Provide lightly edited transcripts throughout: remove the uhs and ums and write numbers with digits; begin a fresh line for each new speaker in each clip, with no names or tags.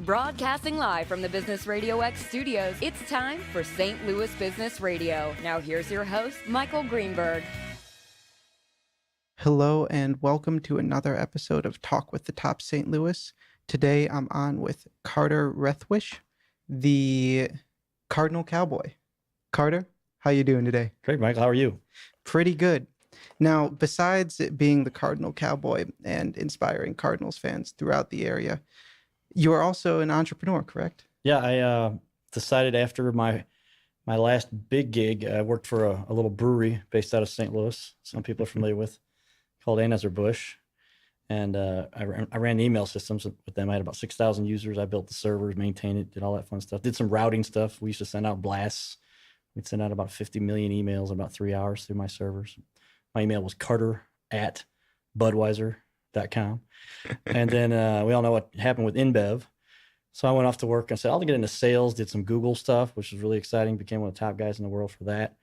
Broadcasting live from the Business Radio X studios, it's time for St. Louis Business Radio. Now here's your host, Michael Greenberg.
Hello and welcome to another episode of Talk with the Top St. Louis. Today I'm on with Carter Rethwish, the Cardinal Cowboy. Carter, how you doing today?
Great, Michael. How are you?
Pretty good. Now, besides it being the Cardinal Cowboy and inspiring Cardinals fans throughout the area, you are also an entrepreneur, correct?
Yeah, I decided after my last big gig, I worked for a little brewery based out of St. Louis, some people are familiar with, called Anheuser-Busch. And I ran email systems with them. I had about 6,000 users. I built the servers, maintained it, did all that fun stuff. Did some routing stuff. We used to send out blasts. We'd send out about 50 million emails in about 3 hours through my servers. My email was carter@budweiser.com. And then we all know what happened with InBev. So I went off to work and said, I'll get into sales, did some Google stuff, which was really exciting. Became one of the top guys in the world for that.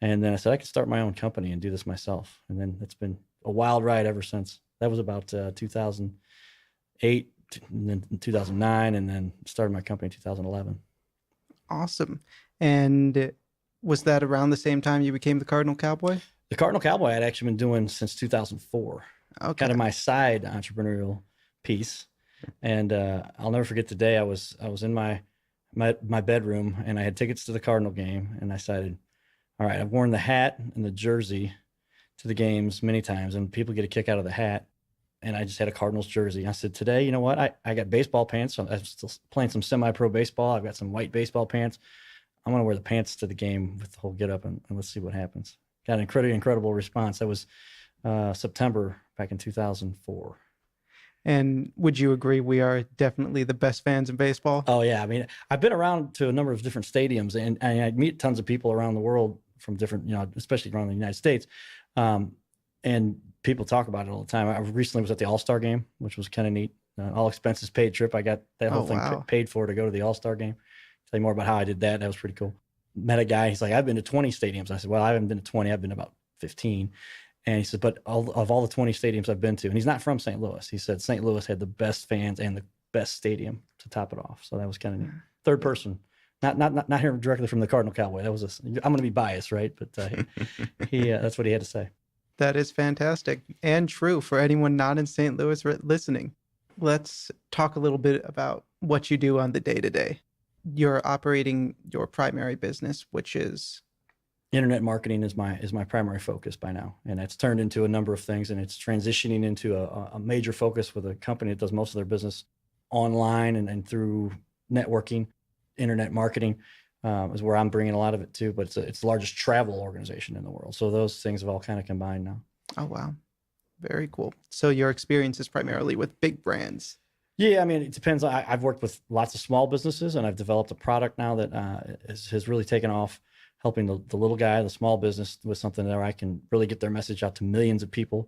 And then I said, I could start my own company and do this myself. And then it's been a wild ride ever since. That was about 2008, and then 2009, and then started my company in 2011.
Awesome. And was that around the same time you became the Cardinal Cowboy?
The Cardinal Cowboy I'd actually been doing since 2004.
Okay.
Kind of my side entrepreneurial piece. And I'll never forget the day I was in my bedroom and I had tickets to the Cardinal game, and I decided, all right, I've worn the hat and the jersey to the games many times, and people get a kick out of the hat. And I just had a Cardinals jersey. I said, today, you know what? I got baseball pants. So I'm still playing some semi-pro baseball. I've got some white baseball pants. I'm going to wear the pants to the game with the whole get up, and let's see what happens. Got an incredible response. That was September back in 2004.
And would you agree we are definitely the best fans in baseball?
Oh, yeah. I mean, I've been around to a number of different stadiums, and I meet tons of people around the world from different, especially around the United States. And people talk about it all the time. I recently was at the All-Star game, which was kind of neat. All expenses paid trip. I got that whole thing paid for to go to the All-Star game. Tell you more about how I did that. That was pretty cool. Met a guy. He's like, I've been to 20 stadiums. I said, well, I haven't been to 20. I've been to about 15. And he said, but of all the 20 stadiums I've been to, and he's not from St. Louis. He said St. Louis had the best fans and the best stadium to top it off. So that was kind of neat. Third person. Not hearing directly from the Cardinal Cowboy. That was I'm going to be biased, right? But he that's what he had to say.
That is fantastic and true for anyone not in St. Louis listening. Let's talk a little bit about what you do on the day-to-day. You're operating your primary business, which is?
Internet marketing is my primary focus by now. And it's turned into a number of things, and it's transitioning into a major focus with a company that does most of their business online and through networking. Internet marketing is where I'm bringing a lot of it too, but it's the largest travel organization in the world. So those things have all kind of combined now.
Oh, wow. Very cool. So your experience is primarily with big brands.
Yeah, I mean, it depends. I've worked with lots of small businesses, and I've developed a product now that has really taken off, helping the little guy, the small business, with something that I can really get their message out to millions of people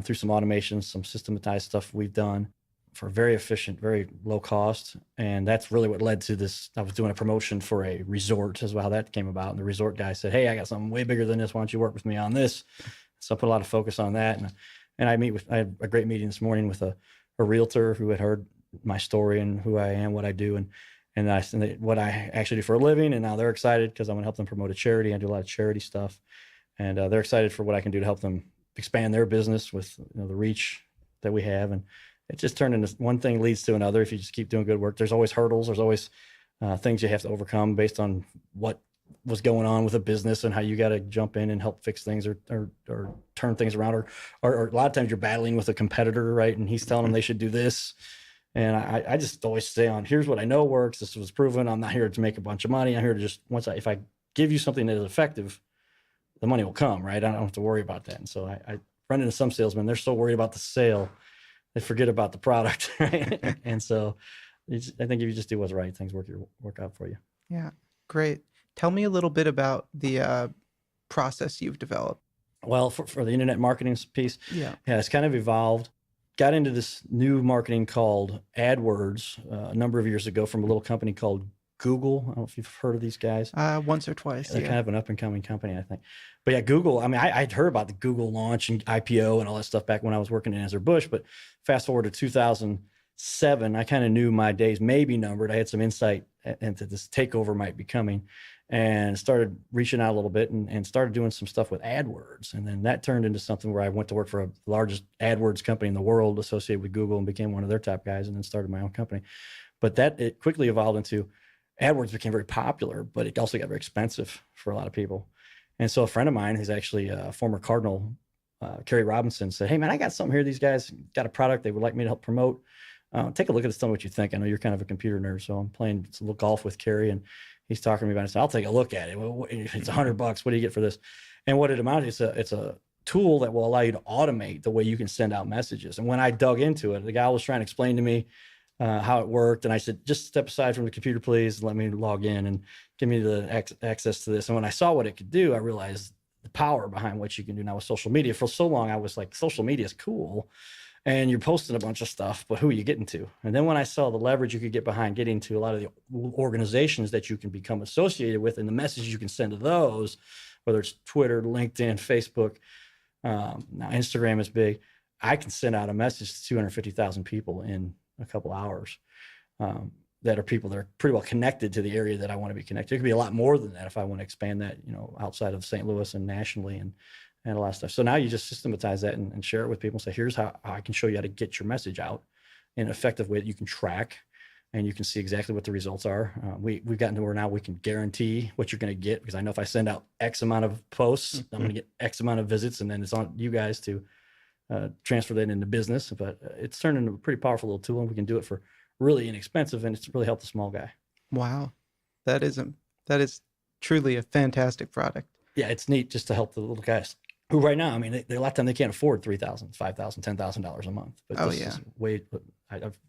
through some automation, some systematized stuff we've done for very efficient, very low cost. And that's really what led to this. I was doing a promotion for a resort as well, how that came about. And the resort guy said, hey, I got something way bigger than this. Why don't you work with me on this? So I put a lot of focus on that. And I had a great meeting this morning with a realtor who had heard my story and who I am, what I do, and what I actually do for a living. And now they're excited because I'm going to help them promote a charity. I do a lot of charity stuff, and they're excited for what I can do to help them expand their business with the reach that we have. And it just turned into one thing leads to another. If you just keep doing good work, there's always hurdles. There's always things you have to overcome based on what was going on with a business and how you got to jump in and help fix things or turn things around. Or a lot of times you're battling with a competitor, right? And he's telling them they should do this. And I just always stay on, here's what I know works. This was proven. I'm not here to make a bunch of money. I'm here to just, if I give you something that is effective, the money will come, right? I don't have to worry about that. And so I run into some salesmen. They're so worried about the sale, they forget about the product, right? And so I think if you just do what's right, things work out for you.
Yeah, great. Tell me a little bit about the process you've developed.
Well, for the internet marketing piece,
yeah,
it's kind of evolved. Got into this new marketing called AdWords a number of years ago from a little company called Google. I don't know if you've heard of these guys.
Once or twice.
They're kind of an up-and-coming company, I think. But yeah, Google, I mean, I'd heard about the Google launch and IPO and all that stuff back when I was working in Anheuser-Busch, but fast forward to 2000, 7, I kind of knew my days may be numbered. I had some insight into this takeover might be coming, and started reaching out a little bit and started doing some stuff with AdWords. And then that turned into something where I went to work for the largest AdWords company in the world associated with Google and became one of their top guys, and then started my own company. But it quickly evolved into AdWords became very popular, but it also got very expensive for a lot of people. And so a friend of mine who's actually a former Cardinal, Kerry Robinson, said, "Hey man, I got something here. These guys got a product they would like me to help promote. Take a look at this, tell me what you think. I know you're kind of a computer nerd." So I'm playing a little golf with Kerry, and he's talking to me about it. So I'll take a look at it. It's $100. What do you get for this? And what it amounted to, it's a tool that will allow you to automate the way you can send out messages. And when I dug into it, the guy was trying to explain to me how it worked. And I said, "Just step aside from the computer, please, and let me log in and give me the access to this." And when I saw what it could do, I realized the power behind what you can do now with social media. For so long, I was like, social media is cool, and you're posting a bunch of stuff, but who are you getting to? And then when I saw the leverage you could get behind getting to a lot of the organizations that you can become associated with, and the message you can send to those, whether it's Twitter, LinkedIn, Facebook, now Instagram is big. I can send out a message to 250,000 people in a couple hours, that are people that are pretty well connected to the area that I want to be connected. It could be a lot more than that if I want to expand that, outside of St. Louis and nationally and a lot of stuff. So now you just systematize that and share it with people and say, here's how I can show you how to get your message out in an effective way that you can track, and you can see exactly what the results are. We've gotten to where now we can guarantee what you're going to get, because I know if I send out X amount of posts, I'm going to get X amount of visits, and then it's on you guys to transfer that into business. But it's turned into a pretty powerful little tool, and we can do it for really inexpensive, and it's really helped the small guy.
Wow. That is truly a fantastic product.
Yeah, it's neat just to help the little guys who right now, I mean, a lot of time they can't afford $3,000, $5,000, $10,000 a month. But this is way,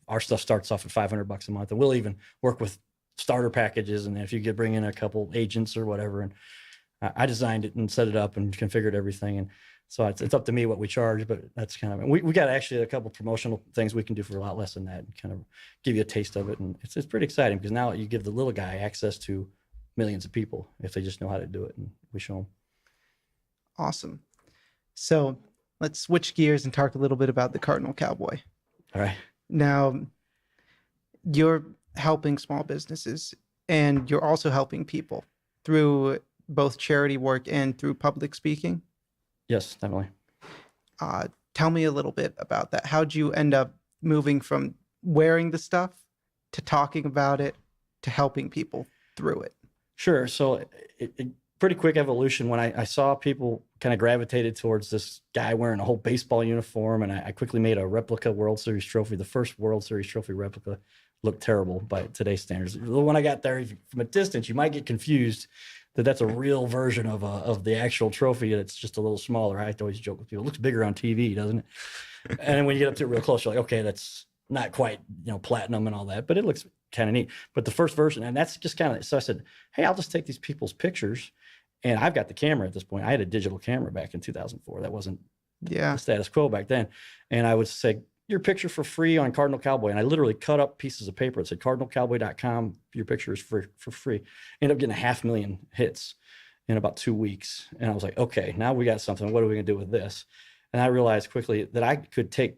our stuff starts off at $500 a month, and we'll even work with starter packages. And if you could bring in a couple agents or whatever, and I designed it and set it up and configured everything. And so it's up to me what we charge, but that's kind of, we got actually a couple promotional things we can do for a lot less than that, and kind of give you a taste of it. And it's pretty exciting, because now you give the little guy access to millions of people if they just know how to do it, and we show them.
Awesome. So let's switch gears and talk a little bit about the Cardinal Cowboy.
All right.
Now, you're helping small businesses, and you're also helping people through both charity work and through public speaking.
Yes, definitely.
Tell me a little bit about that. How'd you end up moving from wearing the stuff to talking about it to helping people through it?
Sure. So it pretty quick evolution. When I saw people kind of gravitated towards this guy wearing a whole baseball uniform, and I quickly made a replica World Series trophy. The first World Series trophy replica looked terrible by today's standards. When I got there from a distance, you might get confused that that's a real version of the actual trophy. It's just a little smaller. I always joke with people, it looks bigger on TV, doesn't it? And then when you get up to it real close, you're like, okay, that's not quite, platinum and all that, but it looks kind of neat. But the first version, and that's just kind of, so I said, hey, I'll just take these people's pictures. And I've got the camera at this point. I had a digital camera back in 2004. That wasn't the status quo back then. And I would say, your picture for free on Cardinal Cowboy. And I literally cut up pieces of paper that said cardinalcowboy.com. Your picture is for free. Ended up getting 500,000 hits in about 2 weeks. And I was like, okay, now we got something. What are we going to do with this? And I realized quickly that I could take,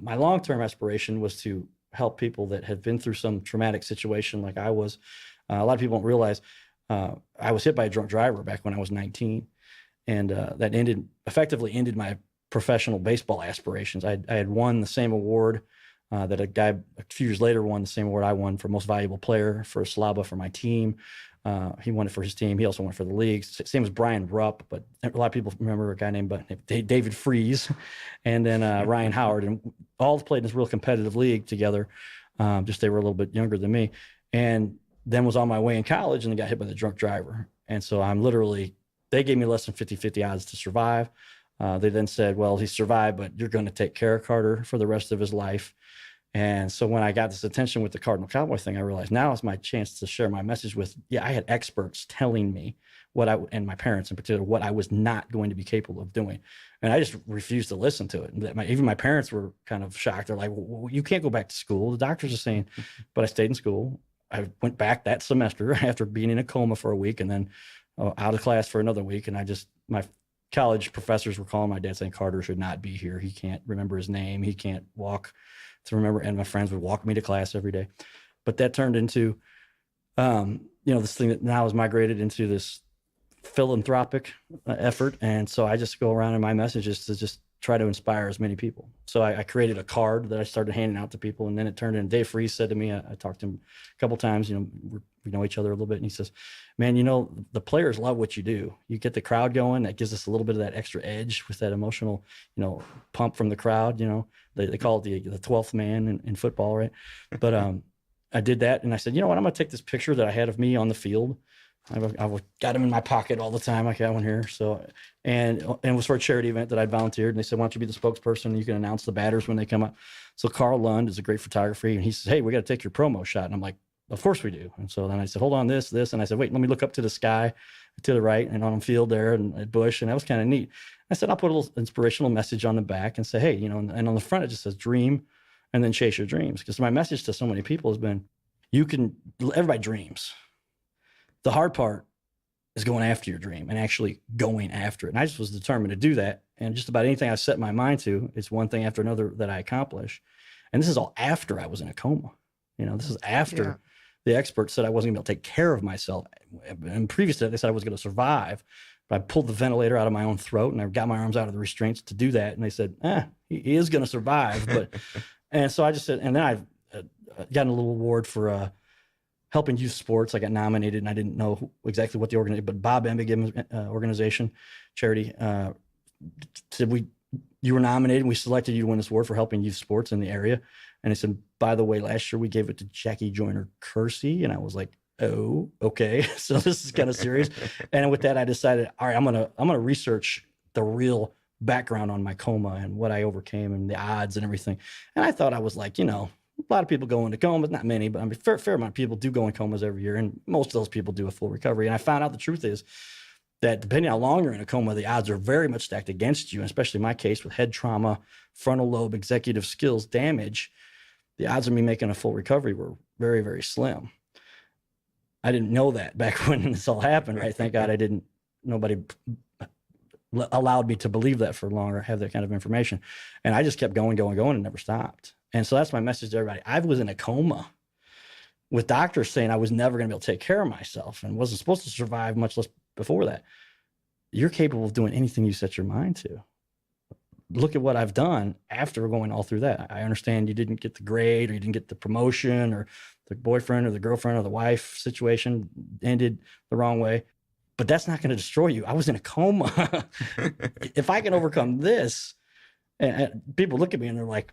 my long-term aspiration was to help people that have been through some traumatic situation like I was. A lot of people don't realize I was hit by a drunk driver back when I was 19. And that effectively ended my professional baseball aspirations. I had won the same award that a guy a few years later won the same award I won for most valuable player for Slava for my team. He won it for his team. He also won it for the league. Same as Brian Rupp, but a lot of people remember a guy named David Freese, and then Ryan Howard, and all played in this real competitive league together. Just they were a little bit younger than me, and then was on my way in college and got hit by the drunk driver. And so they gave me less than 50-50 odds to survive. They then said, well, he survived, but you're going to take care of Carter for the rest of his life. And so when I got this attention with the Cardinal Cowboy thing, I realized now is my chance to share my message with, I had experts telling me and my parents in particular, what I was not going to be capable of doing. And I just refused to listen to it. And even my parents were kind of shocked. They're like, well, you can't go back to school. The doctors are saying, but I stayed in school. I went back that semester after being in a coma for a week, and then out of class for another week. And my college professors were calling my dad saying Carter should not be here. He can't remember his name. He can't walk to remember. And my friends would walk me to class every day. But that turned into, this thing that now has migrated into this philanthropic effort. And so I just go around and my message is to just try to inspire as many people. So I created a card that I started handing out to people, and then it turned in. Dave Freese said to me, I talked to him a couple times, we know each other a little bit. And he says, man, the players love what you do. You get the crowd going. That gives us a little bit of that extra edge with that emotional, pump from the crowd. They call it the 12th man in football, right? But I did that, and I said, you know what? I'm going to take this picture that I had of me on the field. I've got them in my pocket all the time. I got one here. So, and it was for a charity event that I volunteered. And they said, why don't you be the spokesperson? You can announce the batters when they come up. So Carl Lund is a great photographer. And he says, hey, we got to take your promo shot. And I'm like, of course we do. And so then I said, hold on, this. And I said, wait, let me look up to the sky to the right and on the field there and at Bush. And that was kind of neat. I said, I'll put a little inspirational message on the back and say, hey, and on the front, it just says dream and then chase your dreams. Because my message to so many people has been, everybody dreams. The hard part is going after your dream and actually going after it. And I just was determined to do that. And just about anything I set my mind to, it's one thing after another that I accomplish. And this is all after I was in a coma. This is after the experts said I wasn't going to be able to take care of myself. And previous to that, they said I was going to survive. But I pulled the ventilator out of my own throat and I got my arms out of the restraints to do that. And they said, he is going to survive. And so I just said, and then I've gotten a little award for, helping youth sports. I got nominated and I didn't know exactly what the organization, but Bob Embigem organization, charity, said you were nominated and we selected you to win this award for helping youth sports in the area. And they said, by the way, last year we gave it to Jackie Joyner Kersey. And I was like, oh, okay. So this is kind of serious. And with that, I decided, all right, I'm going to research the real background on my coma and what I overcame and the odds and everything. And I thought I was like, a lot of people go into comas, not many, but fair amount of people do go in comas every year. And most of those people do a full recovery. And I found out the truth is that depending on how long you're in a coma, the odds are very much stacked against you. And especially in my case with head trauma, frontal lobe, executive skills damage, the odds of me making a full recovery were very, very slim. I didn't know that back when this all happened, right? Thank God nobody allowed me to believe that for long or have that kind of information. And I just kept going and never stopped. And so that's my message to everybody. I was in a coma with doctors saying I was never going to be able to take care of myself and wasn't supposed to survive, much less before that. You're capable of doing anything you set your mind to. Look at what I've done after going all through that. I understand you didn't get the grade or you didn't get the promotion or the boyfriend or the girlfriend or the wife situation ended the wrong way, but that's not going to destroy you. I was in a coma. If I can overcome this, and people look at me and they're like,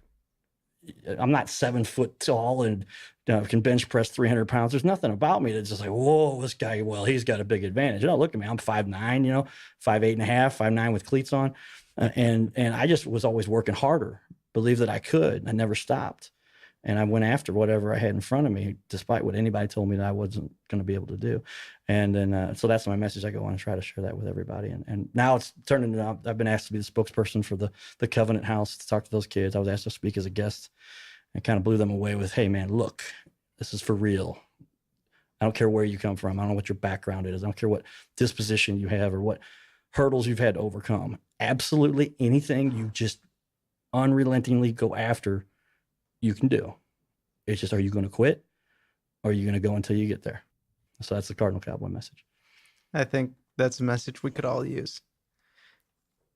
I'm not 7 foot tall and can bench press 300 pounds. There's nothing about me that's just like, whoa, this guy, well, he's got a big advantage. Look at me. I'm 5'9", 5'8" and a half, 5'9" with cleats on. And I just was always working harder, believed that I could. I never stopped. And I went after whatever I had in front of me, despite what anybody told me that I wasn't going to be able to do. And then, so that's my message. I go on and try to share that with everybody. And now it's turned into, I've been asked to be the spokesperson for the Covenant House to talk to those kids. I was asked to speak as a guest and kind of blew them away with, hey man, look, this is for real. I don't care where you come from. I don't know what your background is. I don't care what disposition you have or what hurdles you've had to overcome. Absolutely anything you just unrelentingly go after, you can do. It's just, are you going to quit or are you going to go until you get there? So that's the Cardinal Cowboy message.
I think that's a message we could all use.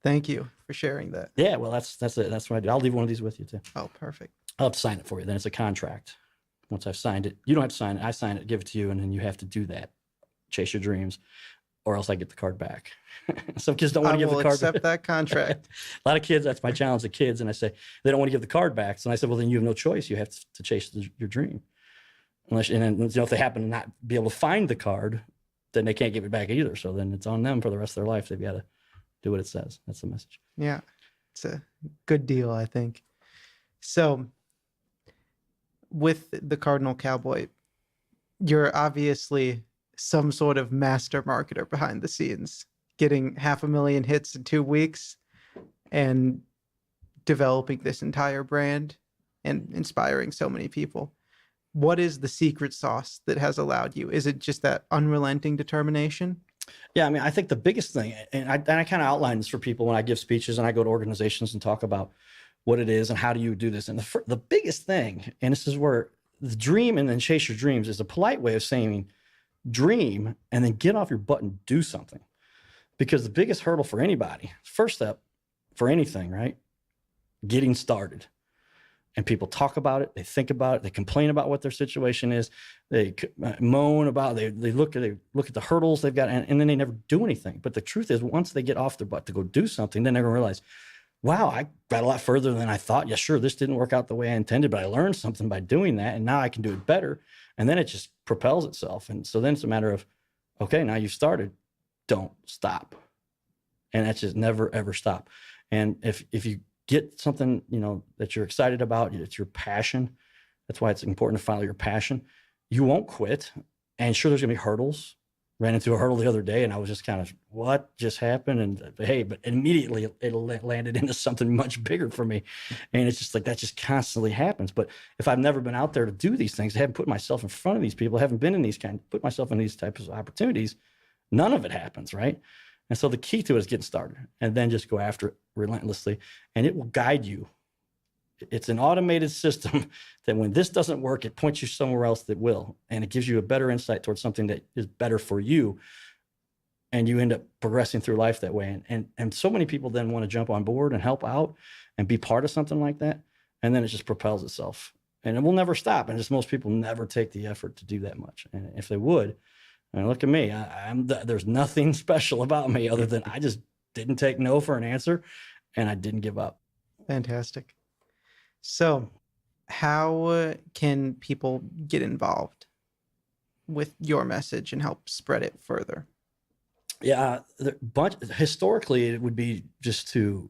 Thank you for sharing that.
Yeah, well, that's it. That's what I do. I'll leave one of these with you too.
Oh, perfect.
I'll have to sign it for you. Then it's a contract. Once I've signed it, you don't have to sign it. I sign it, give it to you, and then you have to do that. Chase your dreams, or else I get the card back. Some kids don't want to give the card back.
I will accept that contract.
A lot of kids, that's my challenge to kids. And I say, they don't want to give the card back. So I said, well, then you have no choice. You have to chase your dream. Unless, and then, if they happen to not be able to find the card, then they can't give it back either. So then it's on them for the rest of their life. They've got to do what it says. That's the message.
Yeah. It's a good deal, I think. So with the Cardinal Cowboy, you're obviously some sort of master marketer behind the scenes, getting 500,000 hits in 2 weeks and developing this entire brand and inspiring so many people. What is the secret sauce that has allowed you? Is it just that unrelenting determination?
Yeah, I mean, I think the biggest thing, and I kind of outline this for people when I give speeches and I go to organizations and talk about what it is and how do you do this. And the biggest thing, and this is where the dream and then chase your dreams is a polite way of saying dream and then get off your butt and do something. Because the biggest hurdle for anybody, first step for anything, right? Getting started. And people talk about it, they think about it, they complain about what their situation is, they moan about, they look at the hurdles they've got, and then they never do anything. But the truth is, once they get off their butt to go do something, then they're gonna realize, wow, I got a lot further than I thought. Yeah, sure, this didn't work out the way I intended, but I learned something by doing that, and now I can do it better. And then it just propels itself. And so then it's a matter of, okay, now you've started, don't stop. And that's just never, ever stop. And if you get something, that you're excited about, it's your passion. That's why it's important to follow your passion. You won't quit. And sure, there's gonna be hurdles. Ran into a hurdle the other day and I was just kind of, what just happened? And hey, but immediately it landed into something much bigger for me. And it's just like, that just constantly happens. But if I've never been out there to do these things, I haven't put myself in front of these people, haven't been in put myself in these types of opportunities, none of it happens, right? And so the key to it is getting started and then just go after it relentlessly and it will guide you. It's an automated system that when this doesn't work, it points you somewhere else that will. And it gives you a better insight towards something that is better for you. And you end up progressing through life that way. And so many people then want to jump on board and help out and be part of something like that. And then it just propels itself and it will never stop. And just most people never take the effort to do that much. And if they would, and look at me, there's nothing special about me other than I just didn't take no for an answer and I didn't give up.
Fantastic. So how can people get involved with your message and help spread it further?
Yeah, historically, it would be just to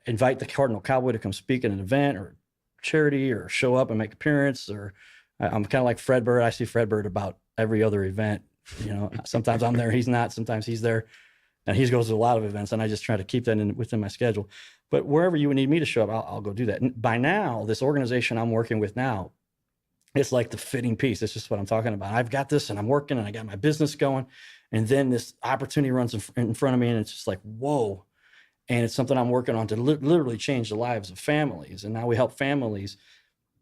invite the Cardinal Cowboy to come speak at an event or charity or show up and make appearance. Or I'm kind of like Fred Bird. I see Fred Bird about every other event. Sometimes I'm there, he's not. Sometimes he's there. And he goes to a lot of events, and I just try to keep that within my schedule. But wherever you would need me to show up, I'll go do that. And by now, this organization I'm working with now, it's like the fitting piece. It's just what I'm talking about. I've got this, and I'm working, and I got my business going. And then this opportunity runs in front of me, and it's just like, whoa. And it's something I'm working on to literally change the lives of families. And now we help families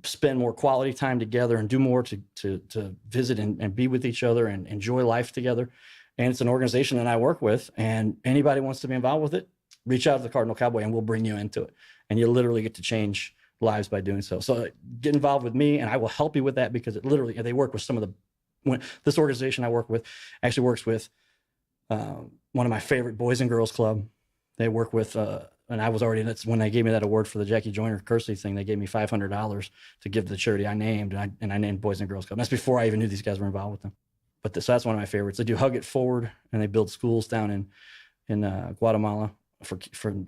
spend more quality time together and do more to visit and be with each other and enjoy life together. And it's an organization that I work with, and anybody wants to be involved with it, reach out to the Cardinal Cowboy and we'll bring you into it. And you literally get to change lives by doing so. So get involved with me and I will help you with that because they work with some of this organization I work with actually works with one of my favorite Boys and Girls Club. They work with, and I was already, that's when they gave me that award for the Jackie Joyner Kersey thing. They gave me $500 to give to the charity I named, and I named Boys and Girls Club. That's before I even knew these guys were involved with them. But so that's one of my favorites. They do Hug It Forward, and they build schools down in Guatemala. For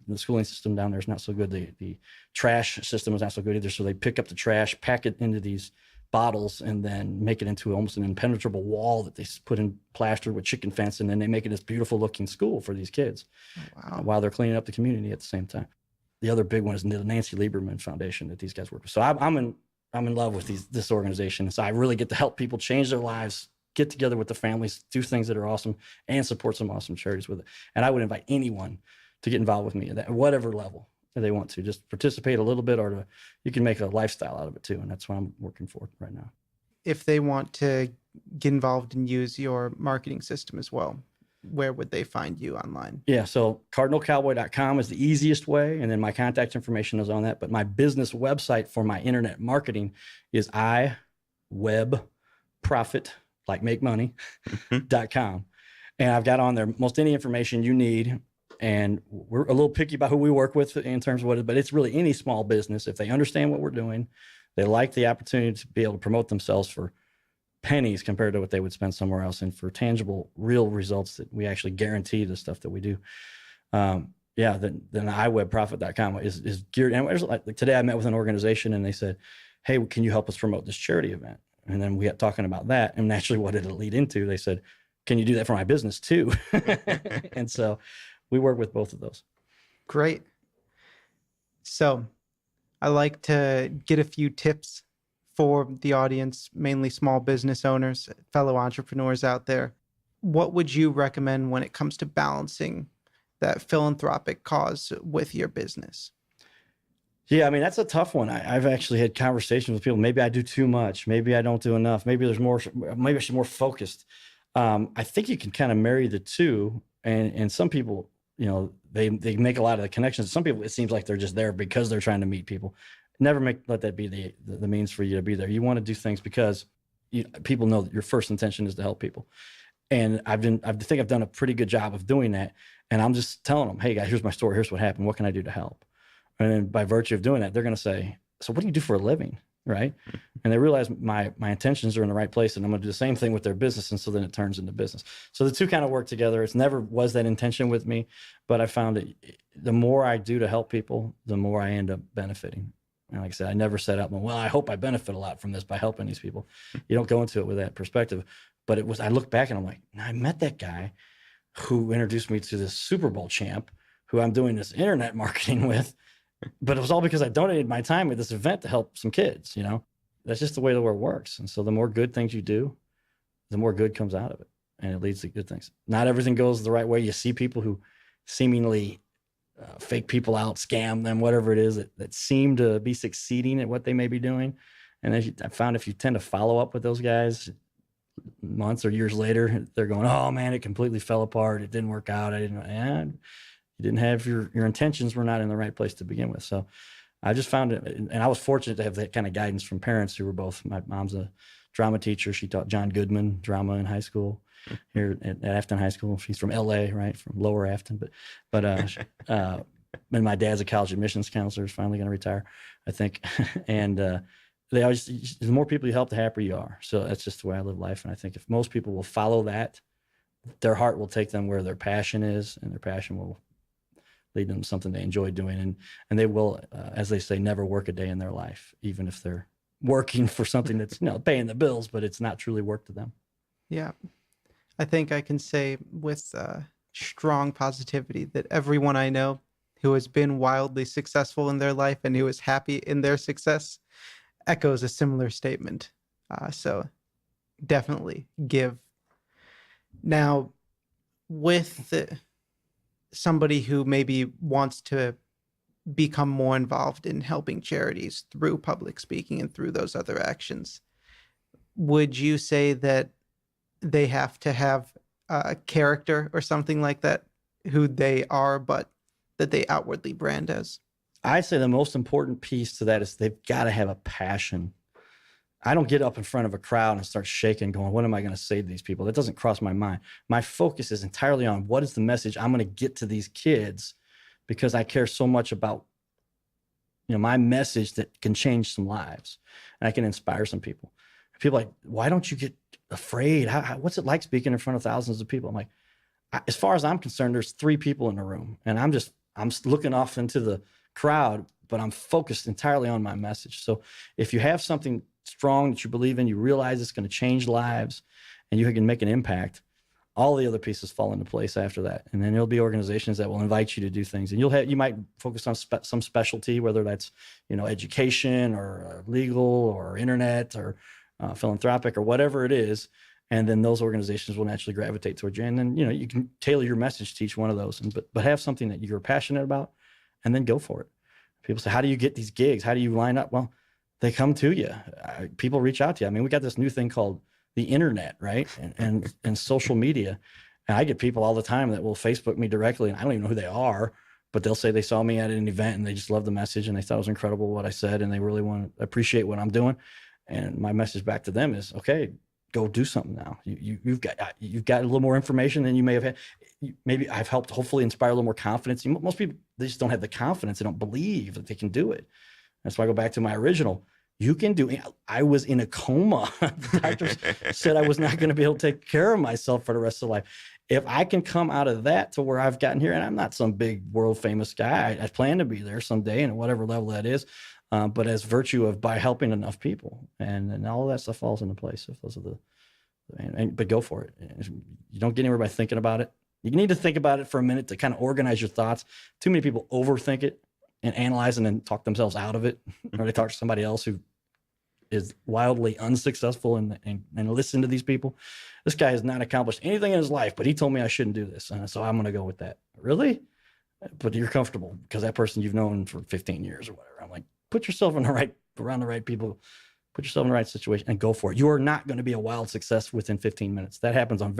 the schooling system down there is not so good. The trash system is not so good either. So they pick up the trash, pack it into these bottles, and then make it into almost an impenetrable wall that they put in plaster with chicken fence, and then they make it this beautiful looking school for these kids.
Wow.
While they're cleaning up the community at the same time. The other big one is the Nancy Lieberman Foundation that these guys work with. So I'm in love with this organization. So I really get to help people change their lives, get together with the families, do things that are awesome, and support some awesome charities with it. And I would invite anyone to get involved with me at whatever level they want to. Just participate a little bit, or you can make a lifestyle out of it too. And that's what I'm working for right now.
If they want to get involved and use your marketing system as well, where would they find you online?
Yeah, so cardinalcowboy.com is the easiest way. And then my contact information is on that. But my business website for my internet marketing is iWebProfit, like make money.com. And I've got on there most any information you need. And we're a little picky about who we work with in terms of but it's really any small business. If they understand what we're doing, they like the opportunity to be able to promote themselves for pennies compared to what they would spend somewhere else, and for tangible, real results that we actually guarantee the stuff that we do. Then iWebProfit.com is geared. And like today I met with an organization and they said, hey, can you help us promote this charity event? And then we got talking about that. And naturally, what did it lead into? They said, can you do that for my business too? And so we work with both of those.
Great. So I like to get a few tips for the audience, mainly small business owners, fellow entrepreneurs out there. What would you recommend when it comes to balancing that philanthropic cause with your business?
Yeah, I mean, that's a tough one. I've actually had conversations with people. Maybe I do too much. Maybe I don't do enough. Maybe there's more. Maybe I should be more focused. I think you can kind of marry the two. And some people, they make a lot of the connections. Some people, it seems like they're just there because they're trying to meet people. Never let that be the means for you to be there. You want to do things because people know that your first intention is to help people. And I think I've done a pretty good job of doing that. And I'm just telling them, hey guys, here's my story. Here's what happened. What can I do to help? And then by virtue of doing that, they're going to say, so what do you do for a living? Right. And they realize my intentions are in the right place, and I'm going to do the same thing with their business. And so then it turns into business. So the two kind of work together. It's never was that intention with me, but I found that the more I do to help people, the more I end up benefiting. And like I said, I never set out, well, I hope I benefit a lot from this by helping these people. You don't go into it with that perspective. But I look back and I'm like, I met that guy who introduced me to this Super Bowl champ who I'm doing this internet marketing with. But it was all because I donated my time at this event to help some kids, That's just the way the world works. And so the more good things you do, the more good comes out of it. And it leads to good things. Not everything goes the right way. You see people who seemingly fake people out, scam them, whatever it is that seem to be succeeding at what they may be doing. And I found if you tend to follow up with those guys months or years later, they're going, oh man, it completely fell apart. It didn't work out. You didn't have your intentions were not in the right place to begin with. So I just found it. And I was fortunate to have that kind of guidance from parents who were both, my mom's a drama teacher. She taught John Goodman drama in high school here at Afton High School. She's from LA, right? From Lower Afton. But and my dad's a college admissions counselor, is finally going to retire, I think. And they always, the more people you help, the happier you are. So that's just the way I live life. And I think if most people will follow that, their heart will take them where their passion is, and their passion will lead them to something they enjoy doing. And they will, as they say, never work a day in their life, even if they're working for something that's, paying the bills, but it's not truly work to them.
Yeah. I think I can say with strong positivity that everyone I know who has been wildly successful in their life and who is happy in their success echoes a similar statement. So definitely give. Now, with somebody who maybe wants to become more involved in helping charities through public speaking and through those other actions, would you say that they have to have a character or something like that, who they are, but that they outwardly brand as?
I'd say the most important piece to that is they've got to have a passion. I don't get up in front of a crowd and start shaking going, what am I going to say to these people? That doesn't cross my mind. My focus is entirely on what is the message I'm going to get to these kids, because I care so much about, my message that can change some lives and I can inspire some people. People are like, why don't you get afraid? What's it like speaking in front of thousands of people? I'm like, as far as I'm concerned, there's 3 people in the room, and I'm looking off into the crowd, but I'm focused entirely on my message. So if you have something strong that you believe in, you realize it's going to change lives and you can make an impact, all the other pieces fall into place after that. And then there'll be organizations that will invite you to do things, and you might focus on some specialty, whether that's, education or legal or internet or philanthropic or whatever it is. And then those organizations will naturally gravitate towards you. And then, you can tailor your message to each one of those, but have something that you're passionate about, and then go for it. People say, how do you get these gigs? How do you line up? Well, they come to you. People reach out to you. I mean, we got this new thing called the internet, right? And social media. And I get people all the time that will Facebook me directly, and I don't even know who they are, but they'll say they saw me at an event and they just love the message and they thought it was incredible what I said, and they really want to appreciate what I'm doing. And my message back to them is, okay, go do something now. You've got a little more information than you may have had. Maybe I've helped hopefully inspire a little more confidence. Most people, they just don't have the confidence. They don't believe that they can do it. That's why I go back to my original. You can do it. I was in a coma. The doctors said I was not going to be able to take care of myself for the rest of life. If I can come out of that to where I've gotten here, and I'm not some big world famous guy, I plan to be there someday, and at whatever level that is. But as virtue of by helping enough people, and all of that stuff falls into place. If those are but go for it. You don't get anywhere by thinking about it. You need to think about it for a minute to kind of organize your thoughts. Too many people overthink it and analyze and then talk themselves out of it, or they talk to somebody else who is wildly unsuccessful and listen to these people. This guy has not accomplished anything in his life, but he told me I shouldn't do this, so I'm going to go with that. Really? but you're comfortable because that person you've known for 15 years or whatever. I'm like, put yourself around the right people, put yourself in the right situation and go for it. You are not going to be a wild success within 15 minutes. That happens on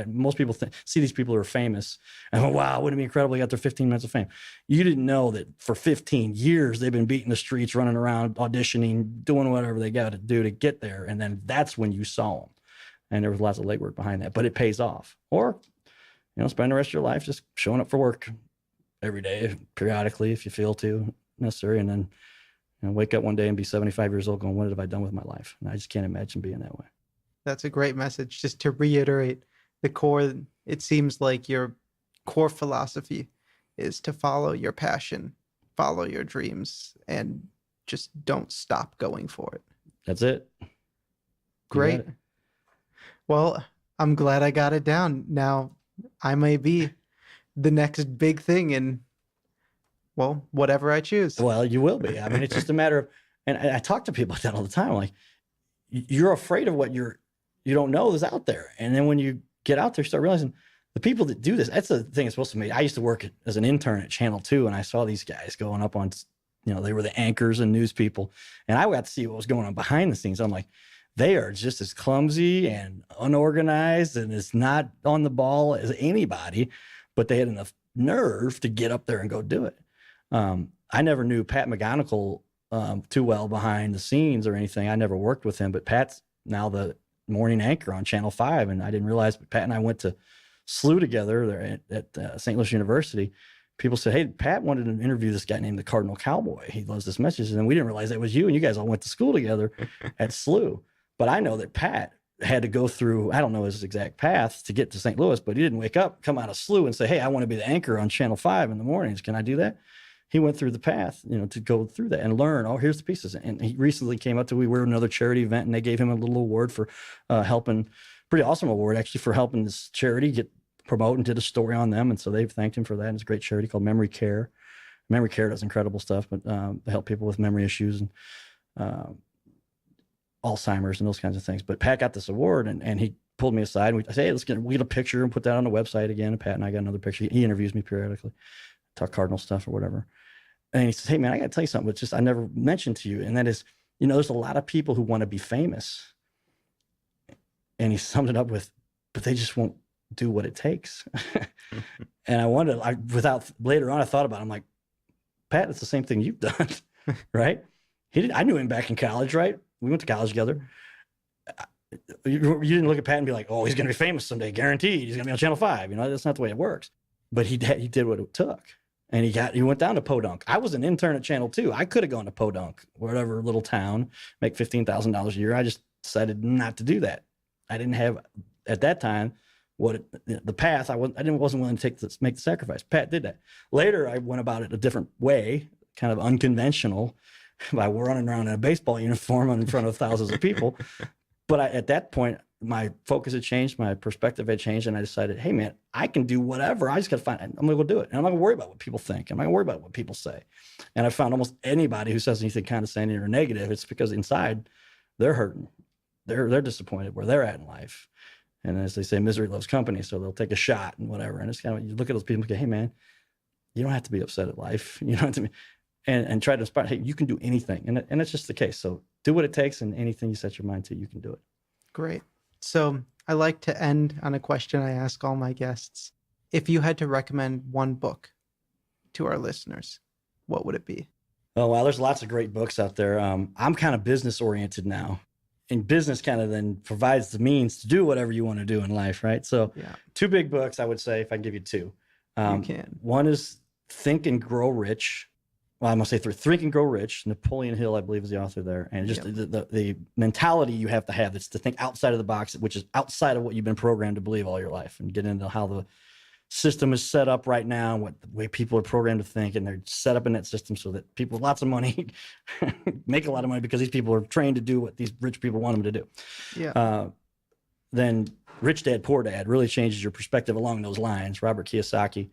most people see these people who are famous and go, wow, wouldn't it be incredible? They got their 15 minutes of fame. You didn't know that for 15 years, they've been beating the streets, running around, auditioning, doing whatever they got to do to get there. And then that's when you saw them. And there was lots of legwork behind that, but it pays off. Or, spend the rest of your life just showing up for work every day, periodically, if you feel to necessary. And then, wake up one day and be 75 years old going, what have I done with my life? And I just can't imagine being that way.
That's a great message. Just to reiterate the core, it seems like your core philosophy is to follow your passion, follow your dreams, and just don't stop going for it.
That's it.
Great. Well, I'm glad I got it down. Now I may be the next big thing in, well, whatever I choose.
Well, you will be. I mean, it's just a matter of, and I talk to people about that all the time. Like, you're afraid of what you don't know is out there. And then when you get out there, you start realizing the people that do this, that's the thing it's supposed to be. I used to work as an intern at Channel 2, and I saw these guys going up on, they were the anchors and news people. And I got to see what was going on behind the scenes. I'm like, they are just as clumsy and unorganized and as not on the ball as anybody, but they had enough nerve to get up there and go do it. I never knew Pat McGonigal too well behind the scenes or anything. I never worked with him, but Pat's now the morning anchor on Channel 5. And I didn't realize, but Pat and I went to SLU together there at St. Louis University. People said, hey, Pat wanted to interview this guy named the Cardinal Cowboy. He loves this message. And then we didn't realize that was you. And you guys all went to school together at SLU. But I know that Pat had to go through, I don't know his exact path to get to St. Louis, but he didn't wake up, come out of SLU and say, hey, I want to be the anchor on Channel 5 in the mornings. Can I do that? He went through the path, to go through that and learn, here's the pieces. And he recently came up to, we were at another charity event and they gave him a little award for helping, pretty awesome award actually, for helping this charity get promote and did a story on them. And so they've thanked him for that. And it's a great charity called Memory Care. Memory Care does incredible stuff, but they help people with memory issues and Alzheimer's and those kinds of things. But Pat got this award and he pulled me aside and I said, hey, we get a picture and put that on the website again. And Pat and I got another picture. He interviews me periodically, talk Cardinal stuff or whatever. And he says, hey man, I got to tell you something, but just, I never mentioned to you. And that is, there's a lot of people who want to be famous. And he summed it up with, but they just won't do what it takes. And I wondered, later on, I thought about it. I'm like, Pat, it's the same thing you've done, right? I knew him back in college, right? We went to college together. You didn't look at Pat and be like, oh, he's going to be famous someday, guaranteed. He's going to be on Channel 5. That's not the way it works. But he did what it took. And he went down to Podunk. I was an intern at Channel 2. I could have gone to Podunk, whatever little town, make $15,000 a year. I just decided not to do that. I didn't have, at that time, the path. I wasn't willing to make the sacrifice. Pat did that. Later, I went about it a different way, kind of unconventional, by running around in a baseball uniform in front of thousands of people. But at that point, my focus had changed, my perspective had changed, and I decided, hey man, I can do whatever. I just got to I'm going to go do it. And I'm not going to worry about what people think. I'm not going to worry about what people say. And I found almost anybody who says anything condescending or negative, it's because inside they're hurting. They're disappointed where they're at in life. And as they say, misery loves company. So they'll take a shot and whatever. And it's kind of, you look at those people and go, hey man, you don't have to be upset at life. You know what I mean? And try to inspire, hey, you can do anything. And it's just the case. So do what it takes, and anything you set your mind to, you can do it.
Great. So I like to end on a question I ask all my guests. If you had to recommend one book to our listeners, what would it be?
Oh, well, there's lots of great books out there. I'm kind of business oriented now. And business kind of then provides the means to do whatever you want to do in life, right? So Two big books, I would say, if I can give you two.
You can.
One is Think and Grow Rich. Well, I'm going to say Think and Grow Rich. Napoleon Hill, I believe, is the author there. And just the mentality you have to have, that's to think outside of the box, which is outside of what you've been programmed to believe all your life, and get into how the system is set up right now, what the way people are programmed to think, and they're set up in that system so that people with lots of money make a lot of money because these people are trained to do what these rich people want them to do.
Yeah.
Then Rich Dad, Poor Dad really changes your perspective along those lines. Robert Kiyosaki.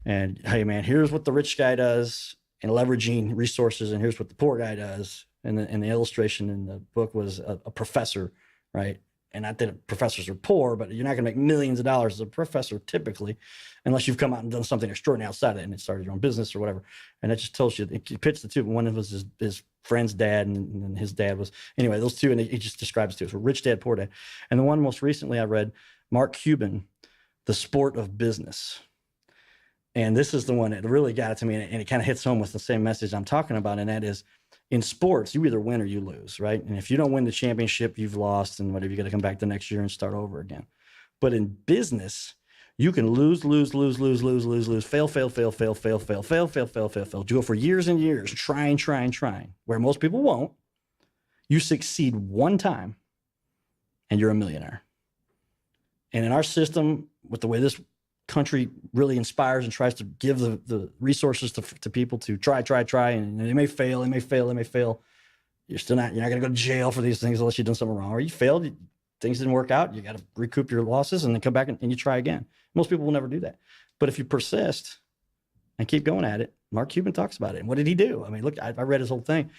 And hey, man, here's what the rich guy does in leveraging resources, and here's what the poor guy does. And the illustration in the book was a professor, right? And not that professors are poor, but you're not going to make millions of dollars as a professor typically, unless you've come out and done something extraordinary outside of it and started your own business or whatever. And that just tells you, he pitched the two. One of us is his friend's dad, and his dad was, anyway, those two, and he just describes it to us. Rich Dad, Poor Dad. And the one most recently I read, Mark Cuban, The Sport of Business. And this is the one that really got it to me, and it kind of hits home with the same message I'm talking about, and that is, in sports, you either win or you lose, right? And if you don't win the championship, you've lost, and whatever, you got to come back the next year and start over again. But in business, you can lose, fail. Do it for years and years, trying, where most people won't. You succeed one time, and you're a millionaire. And in our system, with the way this country really inspires and tries to give the resources to people to try, and they may fail. You're not going to go to jail for these things unless you've done something wrong, or you failed, things didn't work out. You got to recoup your losses and then come back and you try again. Most people will never do that. But if you persist and keep going at it, Mark Cuban talks about it. And what did he do? I mean, look, I read his whole thing,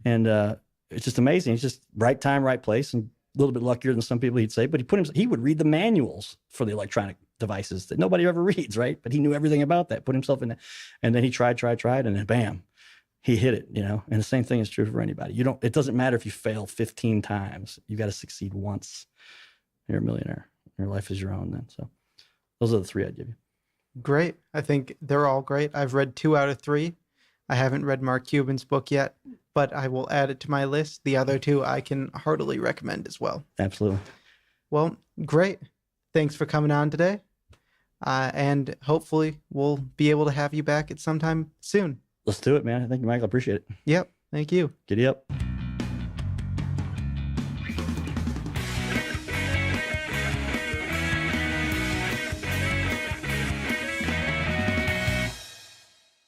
and it's just amazing. He's just right time, right place, and a little bit luckier than some people, he'd say, but he would read the manuals for the electronic devices that nobody ever reads, right? But he knew everything about that, put himself in it. And then he tried, and then bam, he hit it, And the same thing is true for anybody. It doesn't matter if you fail 15 times. You got to succeed once. You're a millionaire. Your life is your own then. So those are the three I'd give you.
Great. I think they're all great. I've read 2 out of 3. I haven't read Mark Cuban's book yet, but I will add it to my list. The other 2 I can heartily recommend as well.
Absolutely.
Well, great. Thanks for coming on today. And hopefully we'll be able to have you back at some time soon.
Let's do it, man. Thank you, Michael. I appreciate it.
Yep. Thank you.
Giddy up.